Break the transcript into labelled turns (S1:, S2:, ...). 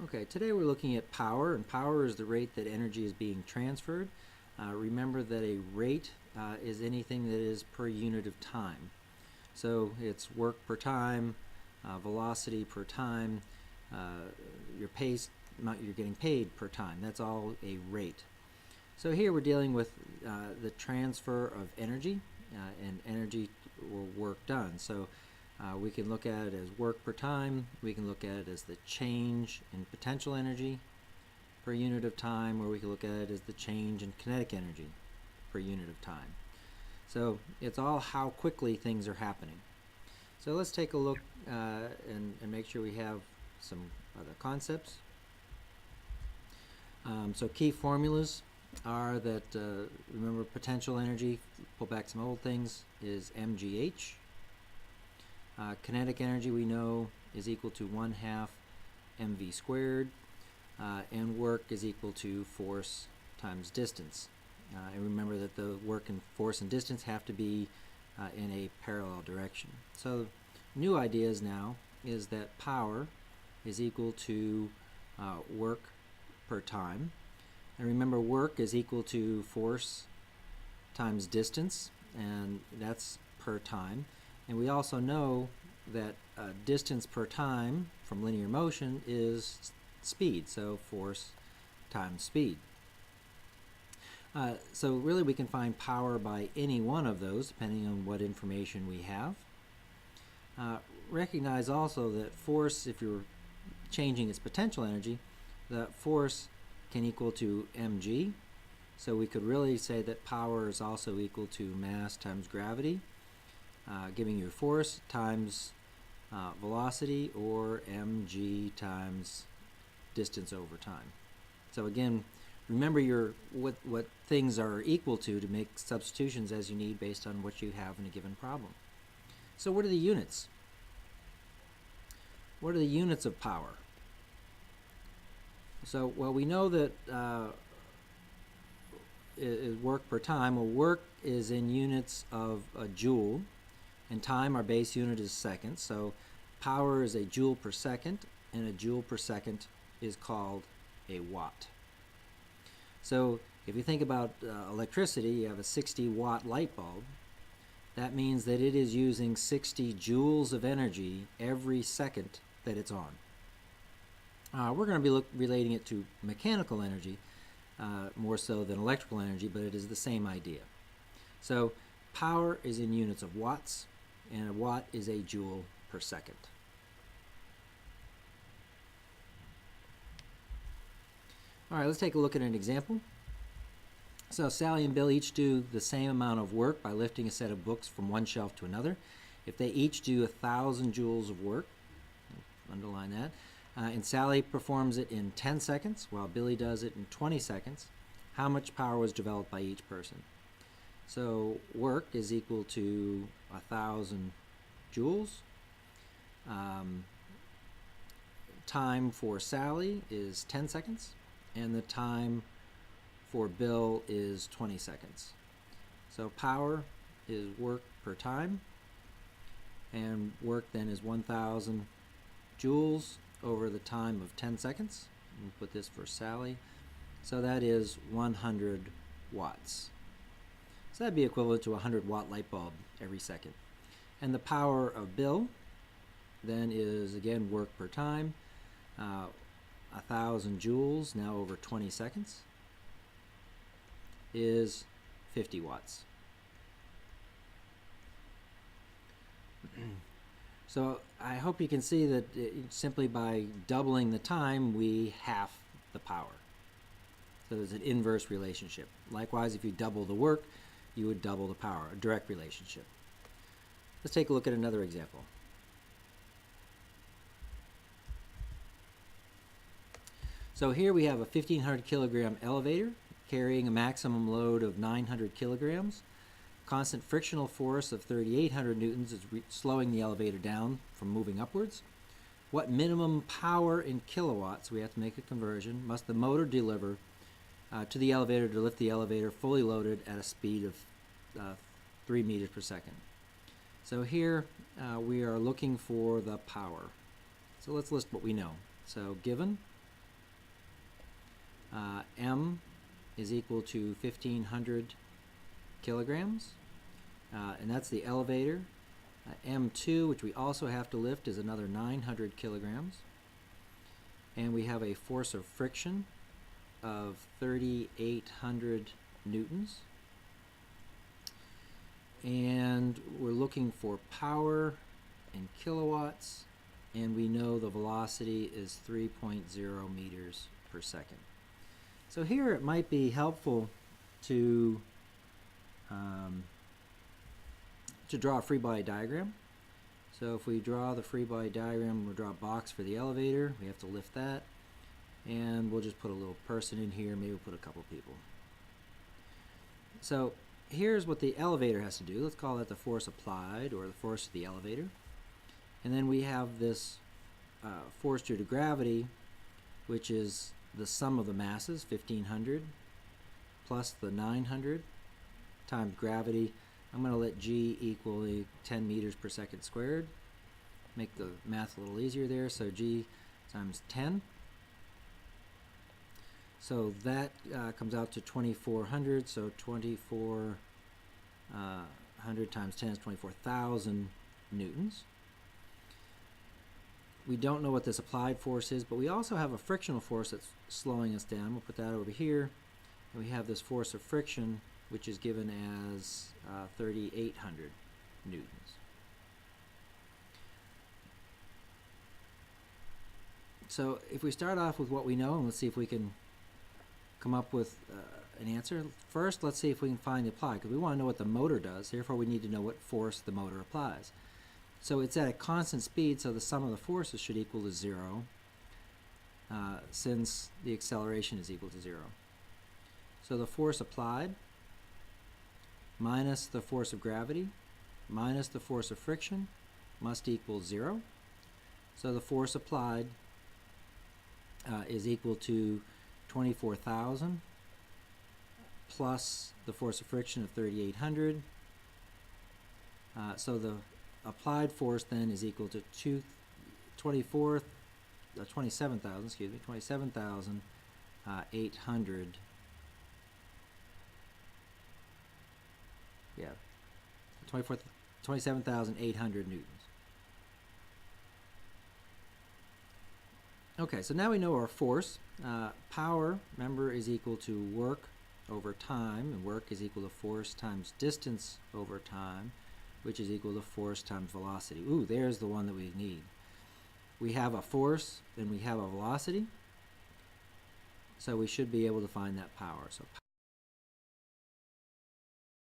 S1: Okay, today we're looking at power, and power is the rate that energy is being transferred. Remember that a rate is anything that is per unit of time. So it's work per time, velocity per time, your pace, amount you're getting paid per time. That's all a rate. So here we're dealing with the transfer of energy and energy or work done. So we can look at it as work per time. We can look at it as the change in potential energy per unit of time, or we can look at it as the change in kinetic energy per unit of time. So it's all how quickly things are happening. So let's take a look and make sure we have some other concepts. So key formulas are that, remember, potential energy, pull back some old things, is mgh. Kinetic energy, we know, is equal to 1/2 mv squared, and work is equal to force times distance. And remember that the work and force and distance have to be in a parallel direction. So new ideas now is that power is equal to work per time. And remember, work is equal to force times distance, and that's per time. And we also know that distance per time from linear motion is speed, so force times speed. So really we can find power by any one of those depending on what information we have. Recognize also that force, if you're changing its potential energy, the force can equal to mg. So we could really say that power is also equal to mass times gravity, giving you force times velocity, or mg times distance over time. So again, remember what things are equal to make substitutions as you need based on what you have in a given problem. So what are the units? What are the units of power? So, well, we know that is work per time. Well, work is in units of a joule, and time, our base unit, is seconds. So power is a joule per second, and a joule per second is called a watt. So if you think about electricity, you have a 60-watt light bulb. That means that it is using 60 joules of energy every second that it's on. We're going to be relating it to mechanical energy more so than electrical energy, but it is the same idea. So power is in units of watts, and a watt is a joule per second. All right, let's take a look at an example. So Sally and Bill each do the same amount of work by lifting a set of books from one shelf to another. If they each do 1,000 joules of work, underline that, and Sally performs it in 10 seconds while Billy does it in 20 seconds, how much power was developed by each person? So work is equal to 1,000 joules. Time for Sally is 10 seconds, and the time for Bill is 20 seconds. So power is work per time, and work then is 1,000 joules over the time of 10 seconds. We'll put this for Sally. So that is 100 watts. So that'd be equivalent to a 100-watt light bulb every second. And the power of Bill then is, again, work per time, 1,000 joules now over 20 seconds is 50 watts. So I hope you can see that simply by doubling the time, we half the power. So there's an inverse relationship. Likewise, if you double the work, you would double the power, a direct relationship. Let's take a look at another example. So here we have a 1,500 kilogram elevator carrying a maximum load of 900 kilograms. Constant frictional force of 3,800 newtons is slowing the elevator down from moving upwards. What minimum power in kilowatts, we have to make a conversion, must the motor deliver to the elevator to lift the elevator fully loaded at a speed of 3 meters per second? So here we are looking for the power. So let's list what we know. So given M is equal to 1,500 kilograms, and that's the elevator. M2, which we also have to lift, is another 900 kilograms. And we have a force of friction of 3,800 newtons. And we're looking for power in kilowatts, and we know the velocity is 3.0 meters per second. So here it might be helpful to draw a free body diagram. So if we draw the free body diagram, we'll draw a box for the elevator. We have to lift that, and we'll just put a little person in here. Maybe we'll put a couple people. So here's what the elevator has to do. Let's call that the force applied, or the force of the elevator. And then we have this force due to gravity, which is the sum of the masses, 1,500, plus the 900 times gravity. I'm going to let G equal 10 meters per second squared. Make the math a little easier there. So G times 10. So that comes out to 2,400. So 2,400 times 10 is 24,000 newtons. We don't know what this applied force is, but we also have a frictional force that's slowing us down. We'll put that over here. And we have this force of friction, which is given as 3,800 newtons. So if we start off with what we know, and let's see if we can come up with an answer. First, let's see if we can find the applied, because we want to know what the motor does. Therefore, we need to know what force the motor applies. So it's at a constant speed, so the sum of the forces should equal to 0, since the acceleration is equal to 0. So the force applied minus the force of gravity minus the force of friction must equal 0. So the force applied is equal to 24,000 plus the force of friction of 3,800. So the applied force then is equal to 27,000, excuse me, 27,800. Yeah, 27,800 newtons. Okay, so now we know our force. Power, remember, is equal to work over time, and work is equal to force times distance over time, which is equal to force times velocity. Ooh, there's the one that we need. We have a force and we have a velocity, so we should be able to find that power. So